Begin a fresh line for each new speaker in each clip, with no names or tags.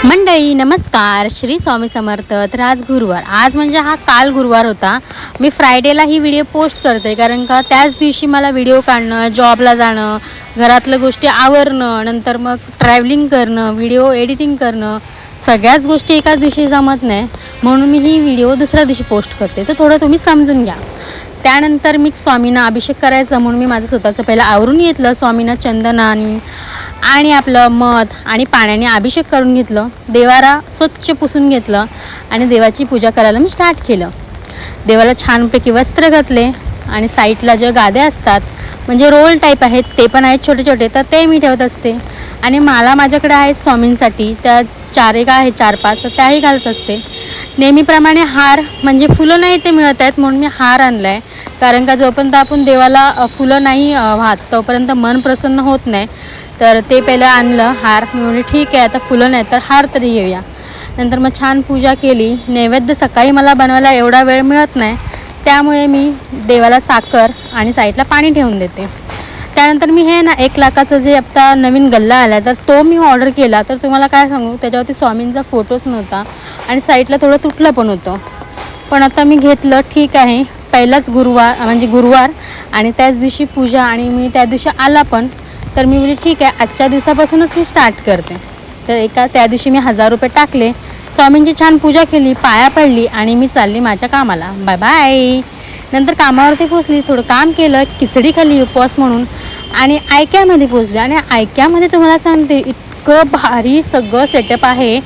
मंडळी नमस्कार, श्री स्वामी समर्थ. तर आज गुरुवार, आज म्हणजे हा काल गुरुवार होता. मी फ्रायडेला ही व्हिडिओ पोस्ट करते कारण का त्याच दिवशी मला व्हिडिओ काढणं, जॉबला जाणं, घरातल्या गोष्टी आवरणं, नंतर मग ट्रॅव्हलिंग करणं, व्हिडिओ एडिटिंग करणं, सगळ्याच गोष्टी एकाच दिवशी जमत नाही. म्हणून मी ही व्हिडिओ दुसऱ्या दिवशी पोस्ट करते. तर थोडं तुम्ही समजून घ्या. त्यानंतर मी स्वामींना अभिषेक करायचा म्हणून मी माझं स्वतःचं पहिलं आवरून घेतलं. स्वामींना चंदनाने आणि आपलं मध आणि पाण्याने अभिषेक करून घेतलं. देवारा स्वच्छ पुसून घेतलं आणि देवाची पूजा करायला मी स्टार्ट केलं. देवाला छानपैकी वस्त्र घातले आणि साईडला ज्या गाद्या असतात म्हणजे रोल टाईप आहेत ते पण आहेत छोटे छोटे, तर ते मी ठेवत असते. आणि मला माझ्याकडे आहे स्वामींसाठी त्या 4 आहे 4-5, तर त्याही घालत असते. नेहमीप्रमाणे हार म्हणजे फुलं नाही ते मिळत आहेत म्हणून मी हार आणला आहे. कारण का जोपर्यंत आपण देवाला फुलं नाही वाहत तोपर्यंत मन प्रसन्न होत नाही. तर ते पहिलं आणलं हार. मी म्हणले ठीक आहे, आता फुलं नाही तर हार तरी घेऊया. नंतर मग छान पूजा केली. नैवेद्य सकाळी मला बनवायला एवढा वेळ मिळत नाही, त्यामुळे मी देवाला साखर आणि साईडला पाणी ठेवून देते. त्यानंतर मी हे ना 1 लाखाचं जे आता नवीन गल्ला आला तर तो मी ऑर्डर केला. तर तुम्हाला काय सांगू, त्याच्यावरती स्वामींचा फोटोच नव्हता आणि साईडला थोडं तुटलं पण होतं. पण आता मी घेतलं, ठीक आहे. पहिलाच गुरुवार आणि त्याच दिवशी पूजा आणि मी त्या दिवशी आला पण. तर मी बोलली ठीक आहे, आजच्या दिवसापासूनच मी स्टार्ट करते. तर त्या दिवशी मी 1000 रुपये टाकले. स्वामींची छान पूजा केली, पाया पडली आणि मी चालली माझ्या कामाला. Bye bye. नंतर कामावरती पोचली, थोडं काम केलं, खिचडी खाल्ली उपवास म्हणून आणि ऐक्यामध्ये पोचले. आणि ऐक्यामध्ये तुम्हाला सांगते इतकं भारी सगळं सेटअप आहे.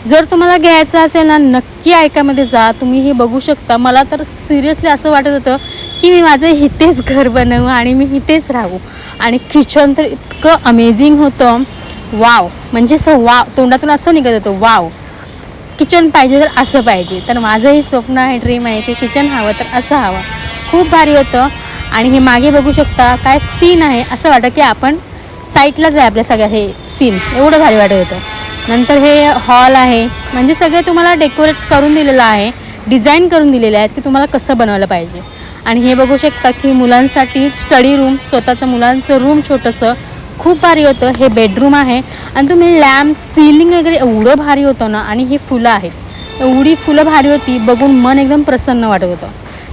जर तुम्हाला घ्यायचं असेल ना, नक्की ऐक्यामध्ये जा. तुम्ही हे बघू शकता. मला तर सिरियसली असं वाटत होतं की मी माझं इथेच घर बनवू आणि मी इथेच राहू. आणि किचन तर इतकं अमेझिंग होतं. वाव म्हणजे असं वाव, तोंडातून असं निघत होतं वाव, किचन पाहिजे तर असं पाहिजे. तर माझंही स्वप्न आहे, ड्रीम आहे की किचन हवं तर असं हवं. खूप भारी होतं. आणि हे मागे बघू शकता काय सीन आहे. असं वाटतं की आपण साईटलाच आहे आपल्या सगळ्या. हे सीन एवढं भारी वाटत होतं. नंतर हे हॉल आहे, म्हणजे सगळे तुम्हाला डेकोरेट करून दिलेलं आहे, डिझाईन करून दिलेले आहेत की तुम्हाला कसं बनवलं पाहिजे. आणि हे बघू शकता की मुलांसाठी स्टडी रूम, स्वतःचं मुलांचं रूम छोटंसं खूप भारी होतं. हे बेडरूम आहे आणि तुम्ही लॅम्प, सीलिंग वगैरे एवढं भारी होतं ना. आणि ही फुलं आहेत, एवढी फुलं भारी होती, बघून मन एकदम प्रसन्न वाटत होतं.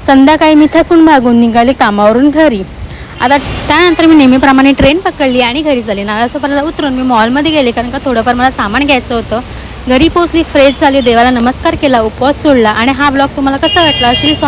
संध्याकाळी मी थकून भागून निघाले कामावरून घरी. आता त्यानंतर मी नेहमीप्रमाणे ट्रेन पकडली आणि घरी चालली. नालासोपाराला उतरून मी मॉलमध्ये गेले कारण का थोडंफार मला सामान घ्यायचं होतं. घरी पोचली, फ्रेश झाली, देवाला नमस्कार केला, उपवास सोडला. आणि हा ब्लॉग तुम्हाला कसा वाटला? श्री स्वामी